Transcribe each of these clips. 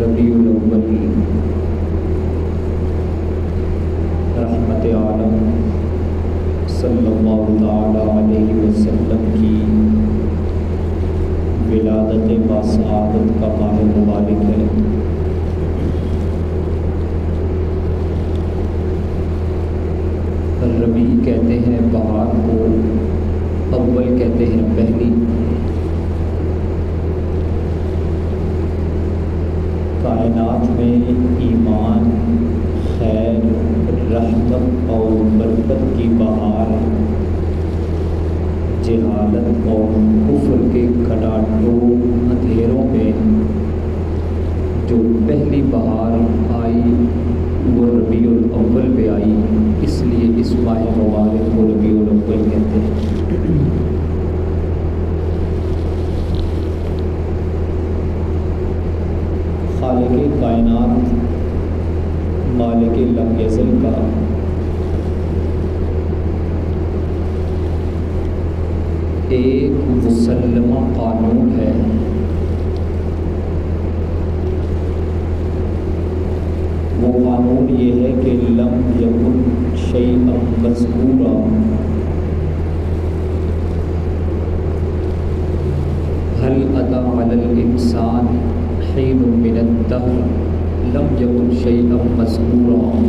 ربیع الاول رحمت عالم صلی اللہ تعالی علیہ وسلم کی ولادت باسعادت کا ماہ مبارک ہے۔ ربیع کہتے ہیں بہار کو، اول کہتے ہیں پہلی۔ کائنات میں ایمان، خیر، رحمت اور برکت کی بہار جہالت اور کفر کے کھٹاٹو اندھیروں میں جو پہلی بہار آئی وہ ربیع الاول پہ آئی، اس لیے اس ماہ مبارک کو ربیع الاول کہتے ہیں۔ خالق کائنات مالک لم یزل کا ایک مسلمہ قانون ہے، وہ قانون یہ ہے کہ لم یکن شیئا مذکورا، هل اتی علی الانسان حین من الدہر لم یکن شیئا مذکورا۔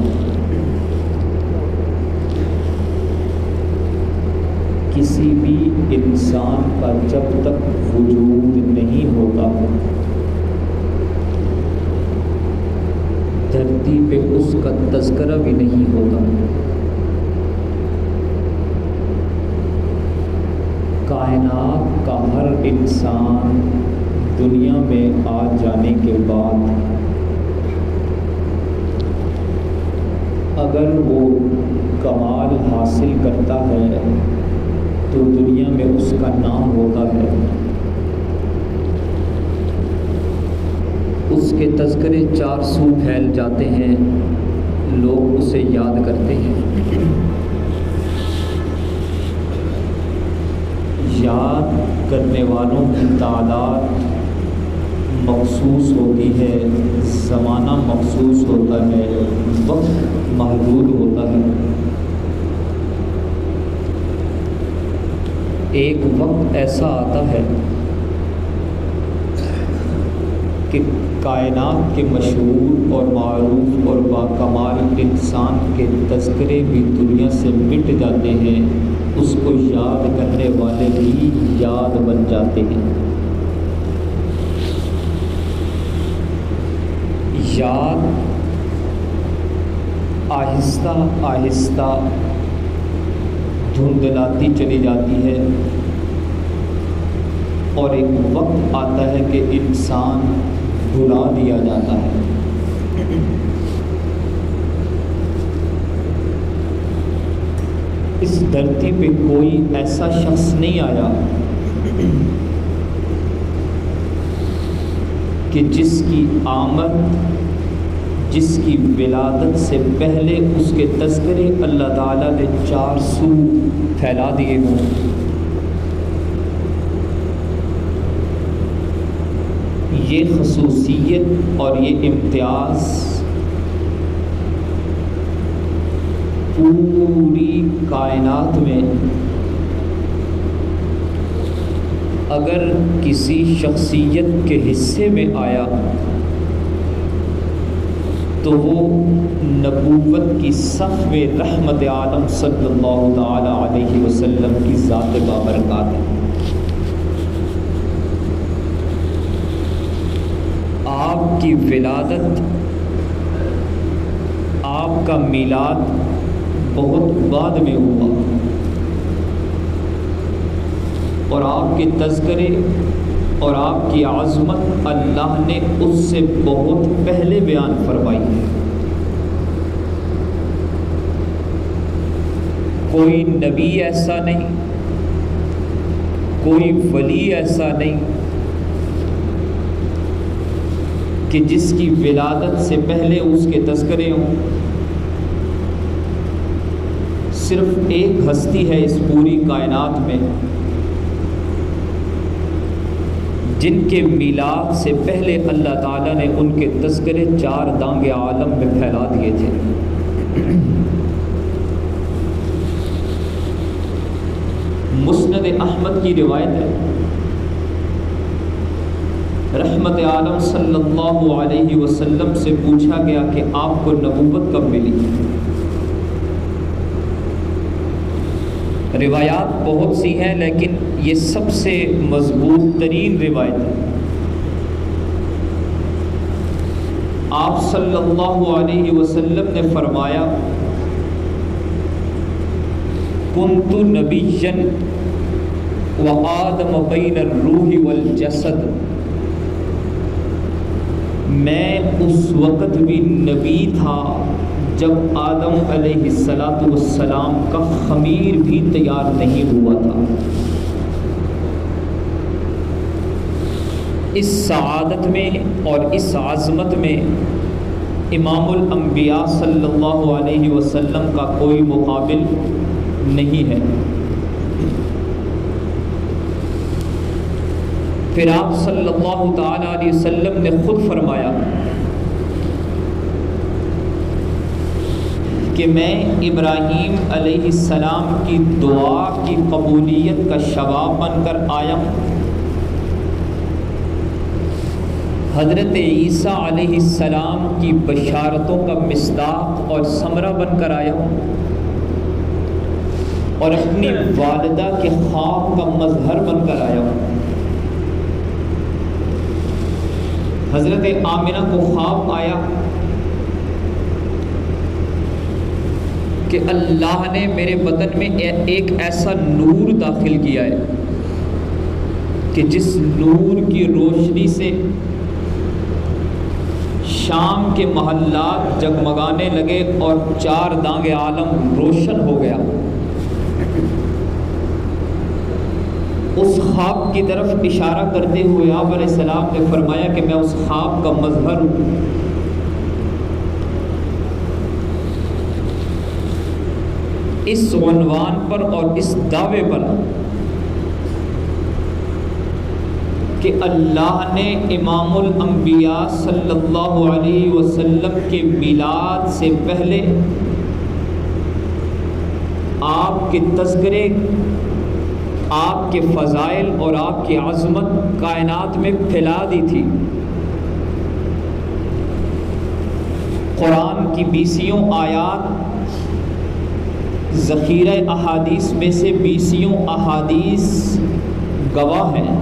کسی بھی انسان کا جب تک وجود نہیں ہوتا دھرتی پہ اس کا تذکرہ بھی نہیں ہوتا۔ کائنات کا ہر انسان دنیا میں آ جانے کے بعد اگر وہ کمال حاصل کرتا ہے تو دنیا میں اس کا نام ہوتا ہے، اس کے تذکرے چار سو پھیل جاتے ہیں، لوگ اسے یاد کرتے ہیں۔ یاد کرنے والوں کی تعداد مخصوص ہوتی ہے، زمانہ مخصوص ہوتا ہے، وقت محدود ہوتا ہے۔ ایک وقت ایسا آتا ہے کہ کائنات کے مشہور اور معروف اور باکمال انسان کے تذکرے بھی دنیا سے مٹ جاتے ہیں، اس کو یاد کرنے والے بھی یاد بن جاتے ہیں۔ یاد آہستہ آہستہ دھندلاتی چلی جاتی ہے اور ایک وقت آتا ہے کہ انسان بھلا دیا جاتا ہے۔ اس دھرتی پہ کوئی ایسا شخص نہیں آیا کہ جس کی آمد، جس کی ولادت سے پہلے اس کے تذکرے اللہ تعالیٰ نے چار سو پھیلا دیے ہوں۔ یہ خصوصیت اور یہ امتیاز پوری کائنات میں اگر کسی شخصیت کے حصے میں آیا تو وہ نبوت کی صف میں رحمت عالم صلی اللہ تعالی علیہ وسلم کی ذات بابرکات ہے۔ آپ کی ولادت، آپ کا میلاد بہت بعد میں ہوا اور آپ کے تذکرے اور آپ کی عظمت اللہ نے اس سے بہت پہلے بیان فرمائی ہے۔ کوئی نبی ایسا نہیں، کوئی ولی ایسا نہیں کہ جس کی ولادت سے پہلے اس کے تذکرے ہوں۔ صرف ایک ہستی ہے اس پوری کائنات میں جن کے میلاد سے پہلے اللہ تعالیٰ نے ان کے تذکرے 4 دانگ عالم میں پھیلا دیے تھے۔ مسند احمد کی روایت ہے، رحمت عالم صلی اللہ علیہ وسلم سے پوچھا گیا کہ آپ کو نبوت کب ملی؟ روایات بہت سی ہیں لیکن یہ سب سے مضبوط ترین روایت ہے۔ آپ صلی اللہ علیہ وسلم نے فرمایا، کنت نبیا وآدم بین الروح والجسد، میں اس وقت بھی نبی تھا جب آدم علیہ السلام کا خمیر بھی تیار نہیں ہوا تھا۔ اس سعادت میں اور اس عظمت میں امام الانبیاء صلی اللہ علیہ وسلم کا کوئی مقابل نہیں ہے۔ پھر آپ صلی اللہ تعالی علیہ وسلم نے خود فرمایا کہ میں ابراہیم علیہ السلام کی دعا کی قبولیت کا شواب بن کر آیا ہوں، حضرت عیسیٰ علیہ السلام کی بشارتوں کا مصداق اور ثمرہ بن کر آیا ہوں، اور اپنی والدہ کے خواب کا مظہر بن کر آیا ہوں۔ حضرت آمنہ کو خواب آیا کہ اللہ نے میرے بدن میں ایک ایسا نور داخل کیا ہے کہ جس نور کی روشنی سے شام کے محلات جگمگانے لگے اور 4 دانگ عالم روشن ہو گیا۔ اس خواب کی طرف اشارہ کرتے ہوئے آپ علیہ السلام نے فرمایا کہ میں اس خواب کا مظہر ہوں۔ اس عنوان پر اور اس دعوے پر کہ اللہ نے امام الانبیاء صلی اللہ علیہ وسلم کے میلاد سے پہلے آپ کے تذکرے، آپ کے فضائل اور آپ کی عظمت کائنات میں پھیلا دی تھی۔ قرآن کی 20 آیات ذخیرہ احادیث میں سے 20 احادیث گواہ ہیں،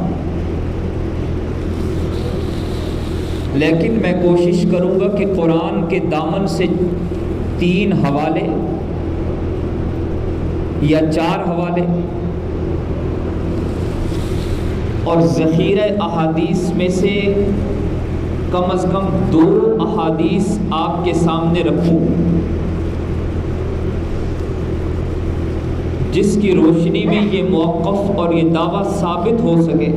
لیکن میں کوشش کروں گا کہ قرآن کے دامن سے 3 حوالے یا 4 حوالے اور ذخیرہ احادیث میں سے کم از کم 2 احادیث آپ کے سامنے رکھوں، جس کی روشنی میں یہ موقف اور یہ دعویٰ ثابت ہو سکے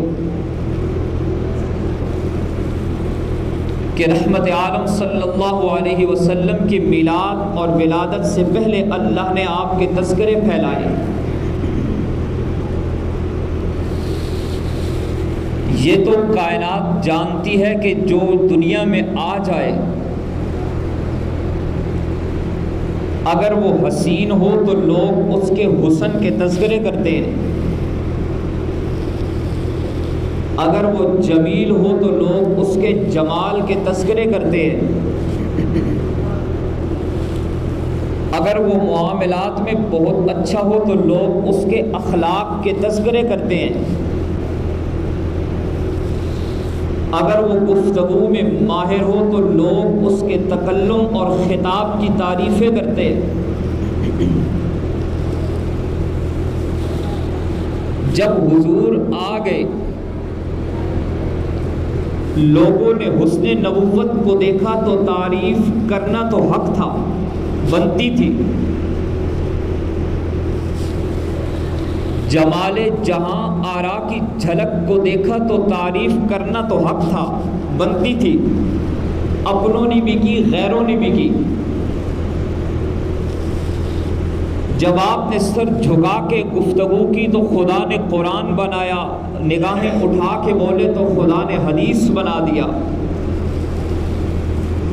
کہ رحمت عالم صلی اللہ علیہ وسلم کے میلاد اور ولادت سے پہلے اللہ نے آپ کے تذکرے پھیلائے۔ یہ تو کائنات جانتی ہے کہ جو دنیا میں آ جائے اگر وہ حسین ہو تو لوگ اس کے حسن کے تذکرے کرتے ہیں، اگر وہ جمیل ہو تو لوگ اس کے جمال کے تذکرے کرتے ہیں، اگر وہ معاملات میں بہت اچھا ہو تو لوگ اس کے اخلاق کے تذکرے کرتے ہیں، اگر وہ گفتگو میں ماہر ہو تو لوگ اس کے تکلم اور خطاب کی تعریفیں کرتے ہیں۔ جب حضور آ گئے لوگوں نے حسن نبوت کو دیکھا تو تعریف کرنا تو حق تھا، بنتی تھی۔ جمال جہاں آرا کی جھلک کو دیکھا تو تعریف کرنا تو حق تھا، بنتی تھی۔ اپنوں نے بھی کی، غیروں نے بھی کی۔ جب آپ نے سر جھکا کے گفتگو کی تو خدا نے قرآن بنایا، نگاہیں اٹھا کے بولے تو خدا نے حدیث بنا دیا،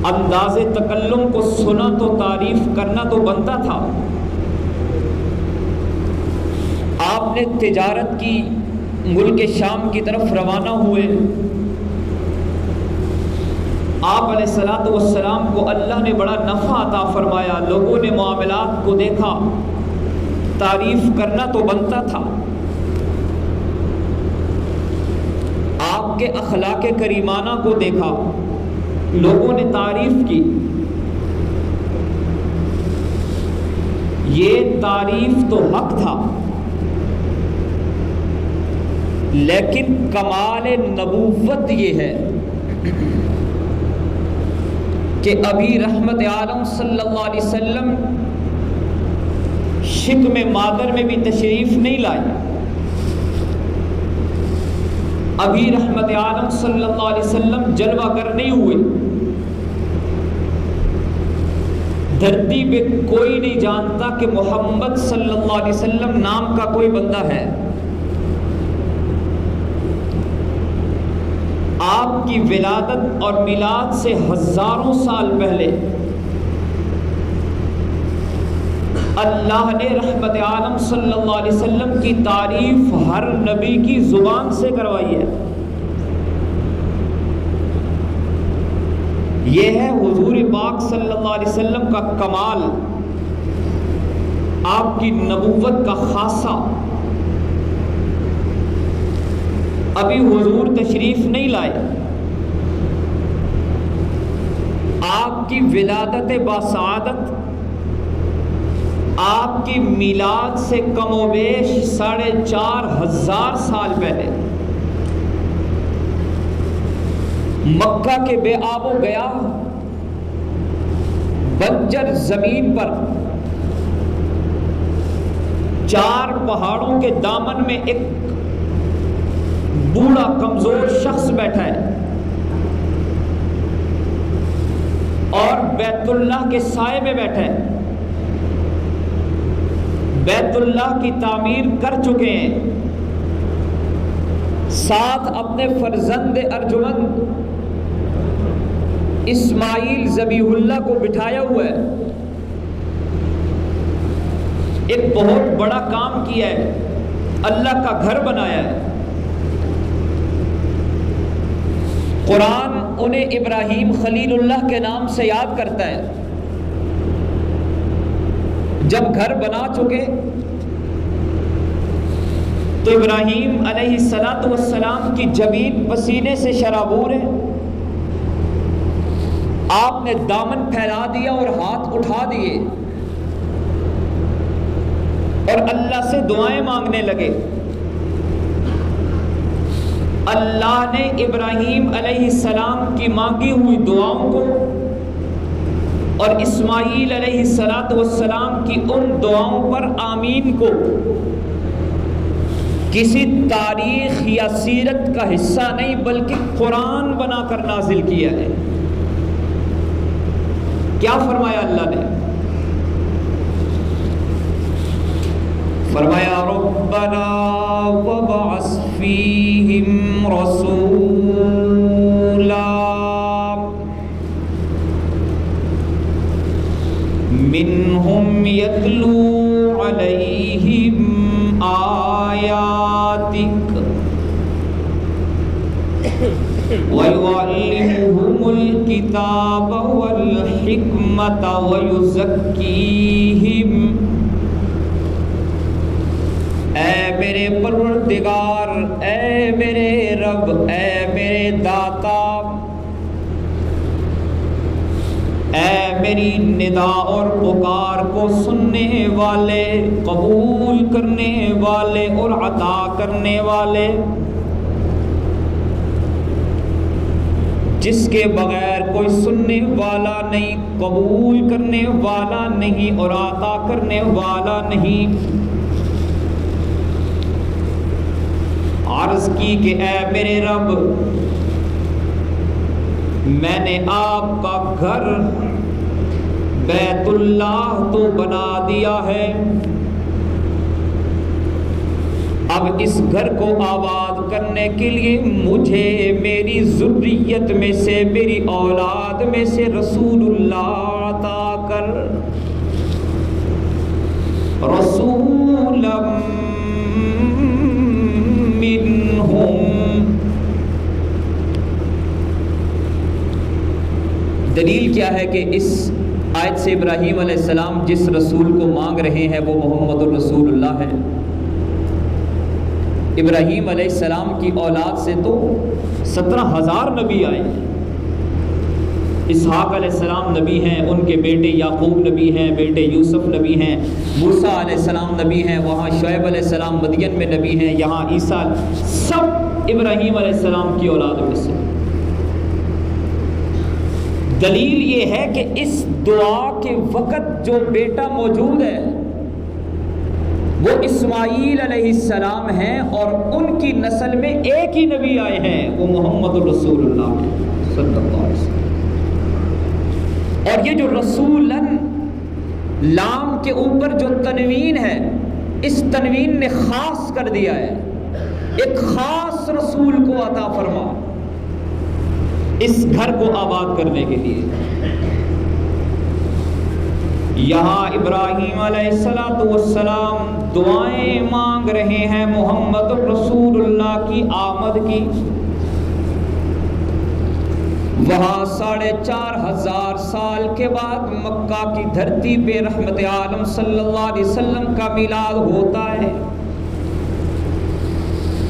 انداز تکلم کو سنا تو تعریف کرنا تو بنتا تھا۔ آپ نے تجارت کی، ملک شام کی طرف روانہ ہوئے، آپ علیہ الصلوۃ والسلام کو اللہ نے بڑا نفع عطا فرمایا، لوگوں نے معاملات کو دیکھا، تعریف کرنا تو بنتا تھا۔ آپ کے اخلاق کریمانہ کو دیکھا، لوگوں نے تعریف کی۔ یہ تعریف تو حق تھا، لیکن کمال نبوت یہ ہے کہ ابھی رحمت عالم صلی اللہ علیہ وسلم شکم مادر میں بھی تشریف نہیں لائے، ابھی رحمت عالم صلی اللہ علیہ وسلم جلوہ گر نہیں ہوئے، دھرتی پہ کوئی نہیں جانتا کہ محمد صلی اللہ علیہ وسلم نام کا کوئی بندہ ہے۔ آپ کی ولادت اور میلاد سے ہزاروں سال پہلے اللہ نے رحمت عالم صلی اللہ علیہ وسلم کی تعریف ہر نبی کی زبان سے کروائی ہے۔ یہ ہے حضور پاک صلی اللہ علیہ وسلم کا کمال، آپ کی نبوت کا خاصہ۔ ابھی حضور تشریف نہیں لائے، آپ کی ولادت باسعادت آپ کی میلاد سے کم و بیش 4500 سال پہلے مکہ کے بے آب و گیا بنجر زمین پر 4 پہاڑوں کے دامن میں ایک بوڑھا کمزور شخص بیٹھا ہے، اور بیت اللہ کے سائے میں بیٹھا ہے۔ بیت اللہ کی تعمیر کر چکے ہیں، ساتھ اپنے فرزند ارجمند اسماعیل ذبیح اللہ کو بٹھایا ہوا ہے۔ ایک بہت بڑا کام کیا ہے، اللہ کا گھر بنایا ہے۔ قرآن انہیں ابراہیم خلیل اللہ کے نام سے یاد کرتا ہے۔ جب گھر بنا چکے تو ابراہیم علیہ السلام کی جبین پسینے سے شرابور ہے۔ آپ نے دامن پھیلا دیا اور ہاتھ اٹھا دیے اور اللہ سے دعائیں مانگنے لگے۔ اللہ نے ابراہیم علیہ السلام کی مانگی ہوئی دعاؤں کو اور اسماعیل علیہ السلام کی ان دعاؤں پر آمین کو کسی تاریخ یا سیرت کا حصہ نہیں بلکہ قرآن بنا کر نازل کیا ہے۔ کیا فرمایا اللہ نے؟ فرمایا ربنا وابعث فیہم رسولا منہم یتلو علیہم آیاتک وَيُعَلِّمُهُمُ الْكِتَابَ وَالْحِكْمَةَ وَيُزَكِّيهِمْ۔ اے میرے پروردگار، اے میرے رب، اے میرے داتا، اے میری ندا اور پکار کو سننے والے، قبول کرنے والے اور عطا کرنے والے، جس کے بغیر کوئی سننے والا نہیں، قبول کرنے والا نہیں اور عطا کرنے والا نہیں۔ عرض کی کہ اے میرے رب، میں نے آپ کا گھر بیت اللہ تو بنا دیا ہے، اب اس گھر کو آباد کرنے کے لیے مجھے میری ذریت میں سے، میری اولاد میں سے رسول اللہ عطا کر، رسولا منہم۔ دلیل کیا ہے کہ اس آیت سے ابراہیم علیہ السلام جس رسول کو مانگ رہے ہیں وہ محمد الرسول اللہ ہے۔ ابراہیم علیہ السلام کی اولاد سے تو 17,000 نبی آئے، اسحاق علیہ السلام نبی ہیں، ان کے بیٹے یعقوب نبی ہیں، بیٹے یوسف نبی ہیں، موسیٰ علیہ السلام نبی ہیں، وہاں شعیب علیہ السلام مدین میں نبی ہیں، یہاں عیسیٰ، سب ابراہیم علیہ السلام کی اولاد میں سے۔ دلیل یہ ہے کہ اس دعا کے وقت جو بیٹا موجود ہے وہ اسماعیل علیہ السلام ہیں، اور ان کی نسل میں ایک ہی نبی آئے ہیں، وہ محمد الرسول اللہ صلی اللہ علیہ وسلم۔ اور یہ جو رسولن لام کے اوپر جو تنوین ہے، اس تنوین نے خاص کر دیا ہے، ایک خاص رسول کو عطا فرما اس گھر کو آباد کرنے کے لیے۔ یہاں ابراہیم علیہ السلام دعائیں مانگ رہے ہیں محمد رسول اللہ کی آمد کی۔ وہاں 4,500 سال کے بعد مکہ کی دھرتی پہ رحمت عالم صلی اللہ علیہ وسلم کا میلاد ہوتا ہے،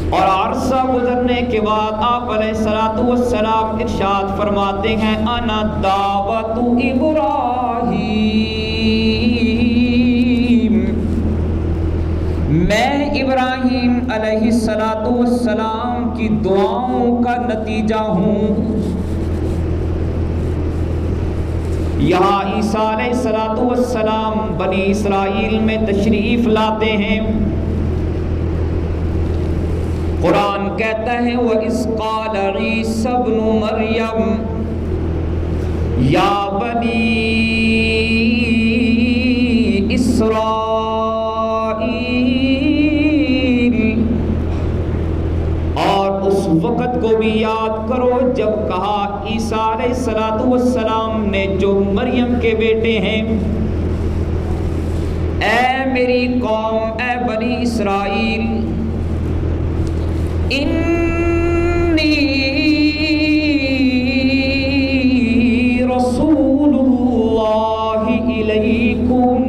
اور عرصہ گزرنے کے بعد آپ علیہ السلام ارشاد فرماتے ہیں انا دعوت ابراہیم، میں ابراہیم علیہ السلام کی دعاؤں کا نتیجہ ہوں۔ یہاں عیسیٰ علیہ السلام بنی اسرائیل میں تشریف لاتے ہیں، قرآن کہتا ہے وَإِذْ قَالَ عِيسَى ابْنُ مَرْيَمَ يَا بَنِي اسرائیل، اور اس وقت کو بھی یاد کرو جب کہا عیسیٰ علیہ السلام نے جو مریم کے بیٹے ہیں، اے میری قوم، اے بنی اسرائیل، انی رسول اللہ الیکم،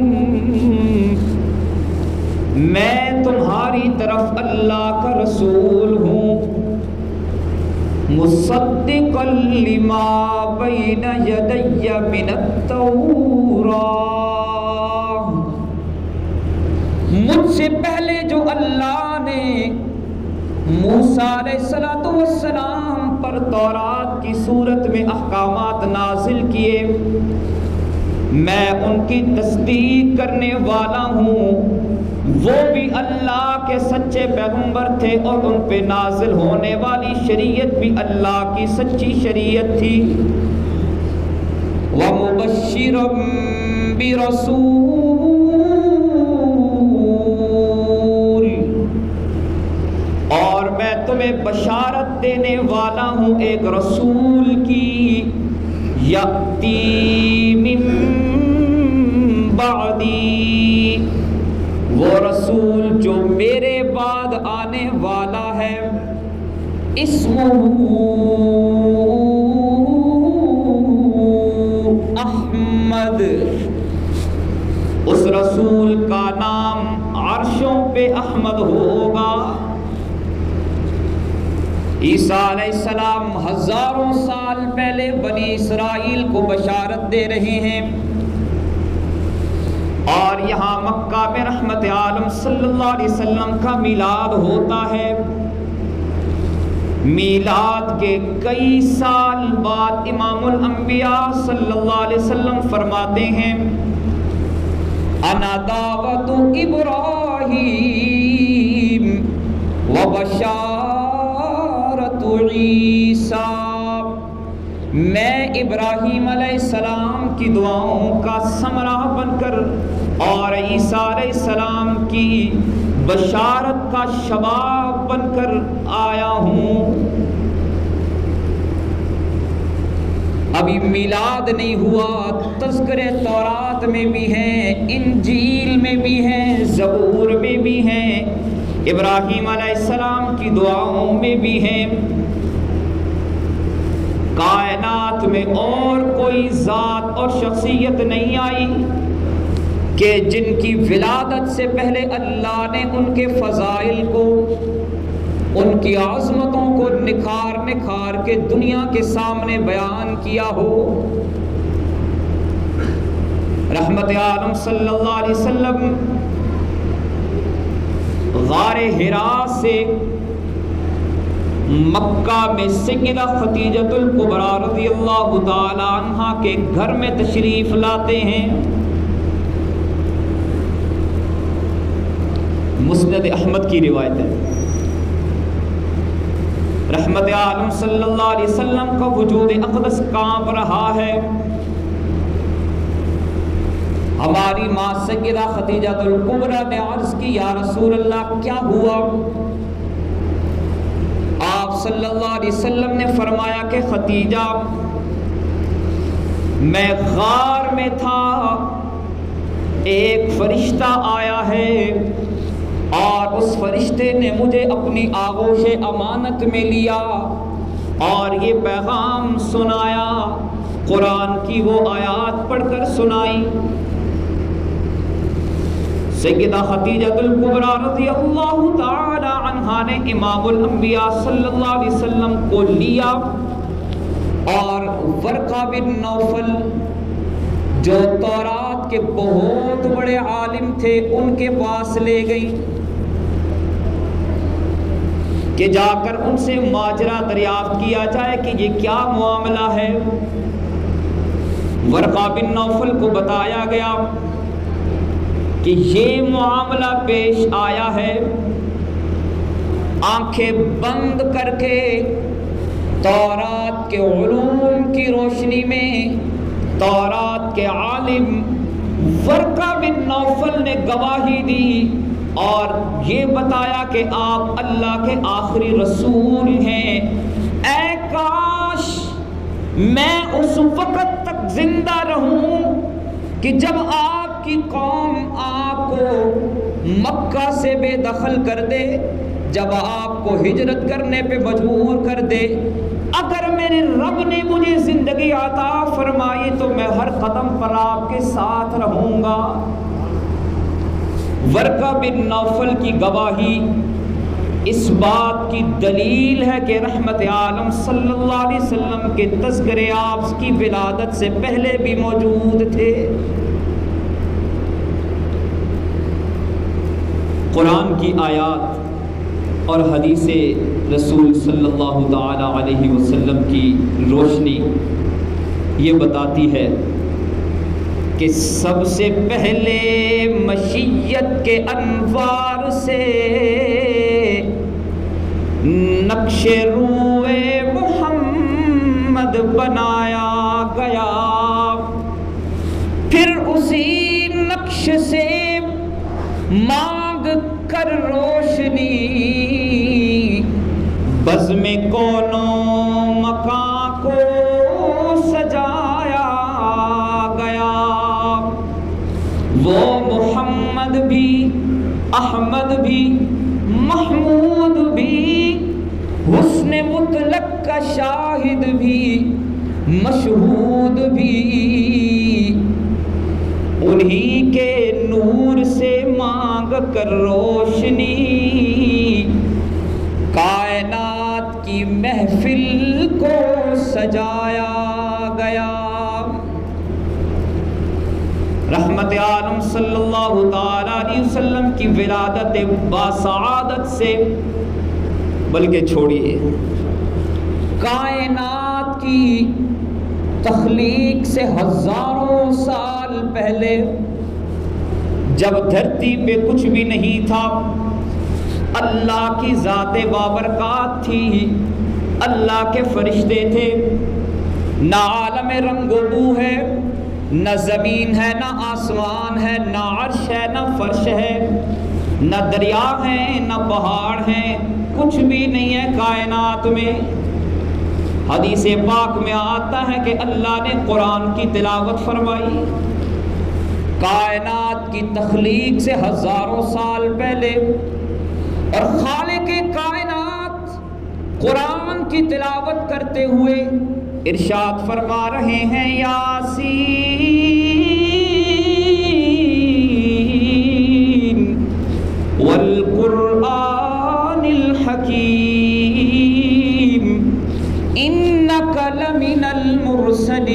میں تمہاری طرف اللہ کا رسول ہوں، مصدقا لما بین یدی من التوراۃ، مجھ سے پہلے جو اللہ نے موسیٰ علیہ السلام پر تورات کی صورت میں احکامات نازل کیے، میں ان کی تصدیق کرنے والا ہوں، وہ بھی اللہ کے سچے پیغمبر تھے اور ان پہ نازل ہونے والی شریعت بھی اللہ کی سچی شریعت تھی۔ وَمُبَشِّرًا بِرَسُولٍ، اور میں تمہیں بشارت دینے والا ہوں ایک رسول کی، یأتی من بعدی، وہ رسول جو میرے بعد آنے والا ہے، اسمہ احمد، اس رسول کا نام عرشوں پہ احمد ہوگا۔ عیسیٰ علیہ السلام ہزاروں سال پہلے بنی اسرائیل کو بشارت دے رہے ہیں، اور یہاں مکہ میں رحمت عالم صلی اللہ علیہ وسلم کا میلاد ہوتا ہے۔ میلاد کے کئی سال بعد امام الانبیاء صلی اللہ علیہ وسلم فرماتے ہیں انا دعوت ابراہیم و بشارت عیسیٰ، میں ابراہیم علیہ السلام کی دعاؤں کا ثمرہ بن کر اور عیسیٰ علیہ السلام کی بشارت کا شباب بن کر آیا ہوں۔ ابھی میلاد نہیں ہوا، تذکرے تورات میں بھی ہیں، انجیل میں بھی ہیں، زبور میں بھی ہیں، ابراہیم علیہ السلام کی دعاؤں میں بھی ہیں۔ کائنات میں اور کوئی ذات اور شخصیت نہیں آئی کہ جن کی ولادت سے پہلے اللہ نے ان کے فضائل کو، ان کی عظمتوں کو نکھار نکھار کے دنیا کے سامنے بیان کیا ہو۔ رحمت عالم صلی اللہ علیہ وسلم غار حراء سے مکہ میں سیدہ خدیجۃ الکبریٰ رضی اللہ تعالی عنہا کے گھر میں تشریف لاتے ہیں۔ مسند احمد کی روایت ہے، رحمت عالم صلی اللہ علیہ وسلم کا وجود اقدس کانپ رہا ہے۔ ہماری ماں سیدہ خدیجہ الکبریٰ نے عرض کی، یا رسول اللہ کیا ہوا؟ آپ صلی اللہ علیہ وسلم نے فرمایا کہ خدیجہ، میں غار میں تھا، ایک فرشتہ آیا ہے اور اس فرشتے نے مجھے اپنی آغوش امانت میں لیا اور یہ پیغام سنایا، قرآن کی وہ آیات پڑھ کر سنائی۔ سیدہ خدیجہ الکبریٰ رضی اللہ تعالی عنہا نے امام الانبیاء صلی اللہ علیہ وسلم کو لیا اور ورقہ بن نوفل جو تورات کے بہت بڑے عالم تھے ان کے پاس لے گئی کہ جا کر ان سے ماجرا دریافت کیا جائے کہ یہ کیا معاملہ ہے۔ ورقہ بن نوفل کو بتایا گیا کہ یہ معاملہ پیش آیا ہے، آنکھیں بند کر کے تورات کے علوم کی روشنی میں تورات کے عالم ورقہ بن نوفل نے گواہی دی اور یہ بتایا کہ آپ اللہ کے آخری رسول ہیں۔ اے کاش میں اس وقت تک زندہ رہوں کہ جب آپ کی قوم آپ کو مکہ سے بے دخل کر دے، جب آپ کو ہجرت کرنے پہ مجبور کر دے، اگر میرے رب نے مجھے زندگی عطا فرمائی تو میں ہر قدم پر آپ کے ساتھ رہوں گا۔ ورقہ بن نوفل کی گواہی اس بات کی دلیل ہے کہ رحمت عالم صلی اللہ علیہ وسلم کے تذکرے آپ کی ولادت سے پہلے بھی موجود تھے۔ قرآن کی آیات اور حدیث رسول صلی اللہ تعالی علیہ وسلم کی روشنی یہ بتاتی ہے کہ سب سے پہلے مشیت کے انوار سے نقش روئے محمد بنایا گیا، پھر اسی نقش سے مانگ کر روشنی بزم کونوں مکان کو سجایا گیا۔ وہ محمد بھی، احمد بھی، محمود بھی، حسن مطلق کا شاہد بھی، مشہود بھی، انہی کے نور سے مانگ کر روشنی کائنات کی محفل کو سجایا گیا۔ رحمت عالم صلی اللہ تعالی علیہ وسلم کی ولادت باسعادت سے، بلکہ چھوڑیے کائنات کی تخلیق سے ہزاروں سال پہلے، جب دھرتی پہ کچھ بھی نہیں تھا، اللہ کی ذات بابرکات تھی، اللہ کے فرشتے تھے، نہ عالم رنگ و بو ہے، نہ زمین ہے، نہ آسمان ہے، نہ عرش ہے، نہ فرش ہے، نہ دریا ہیں، نہ پہاڑ ہیں، کچھ بھی نہیں ہے کائنات میں۔ حدیث پاک میں آتا ہے کہ اللہ نے قرآن کی تلاوت فرمائی، کائنات کی تخلیق سے ہزاروں سال پہلے، اور خالق کائنات قرآن کی تلاوت کرتے ہوئے ارشاد فرما رہے ہیں، یاسین والقرآن الحکیم انک لمن المرسلین۔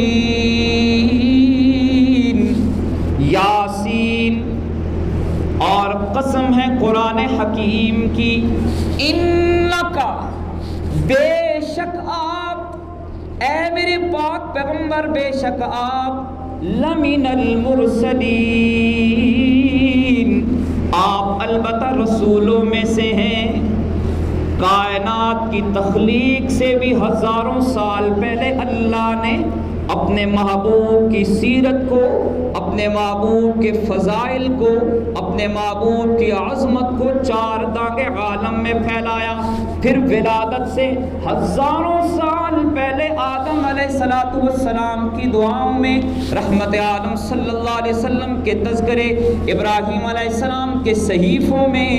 یاسین، اور قسم ہے قرآن حکیم کی، انکا، بے شک آپ، اے میرے پاک پیغمبر، بے شک آپ، لمن المرسلین، آپ البتہ رسولوں میں سے ہیں۔ کائنات کی تخلیق سے بھی ہزاروں سال پہلے اللہ نے اپنے محبوب کی سیرت کو، اپنے محبوب کے فضائل کو، اپنے محبوب کی عظمت کو چار دانگے عالم میں پھیلایا۔ پھر ولادت سے ہزاروں سال پہلے آدم علیہ السلام کی دعاؤں میں، رحمت عالم صلی اللہ علیہ وسلم کے تذکرے، ابراہیم علیہ السلام کے صحیفوں میں،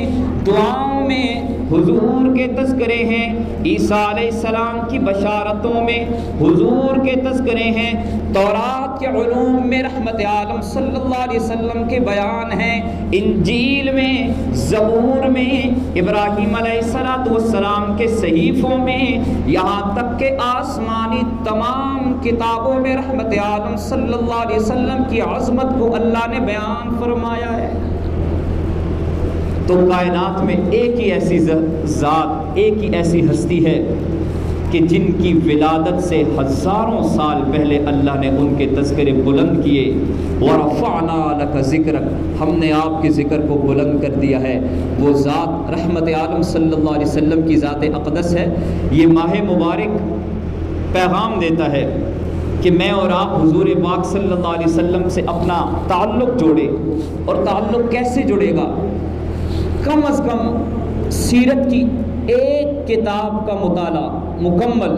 دعاؤں میں حضور کے تذکرے ہیں، عیسیٰ علیہ السلام کی بشارتوں میں حضور کے تذکرے ہیں، تورات کے علوم میں رحمت عالم صلی اللہ علیہ وسلم کے بیان ہیں، انجیل میں، زبور میں، ابراہیم علیہ السلام کے صحیفوں میں، یہاں تک کہ آسمانی تمام کتابوں میں رحمت عالم صلی اللہ علیہ وسلم کی عظمت کو اللہ نے بیان فرمایا ہے۔ تو کائنات میں ایک ہی ایسی ذات، ایک ہی ایسی ہستی ہے کہ جن کی ولادت سے ہزاروں سال پہلے اللہ نے ان کے تذکرے بلند کیے۔ وَرَفَعْنَا لَكَ ذِكْرَكَ، ہم نے آپ کے ذکر کو بلند کر دیا ہے۔ وہ ذات رحمت عالم صلی اللہ علیہ وسلم کی ذات اقدس ہے۔ یہ ماہ مبارک پیغام دیتا ہے کہ میں اور آپ حضور پاک صلی اللہ علیہ وسلم سے اپنا تعلق جوڑے، اور تعلق کیسے جڑے گا؟ کم از کم سیرت کی ایک کتاب کا مطالعہ مکمل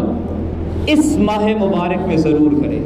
اس ماہ مبارک میں ضرور کریں۔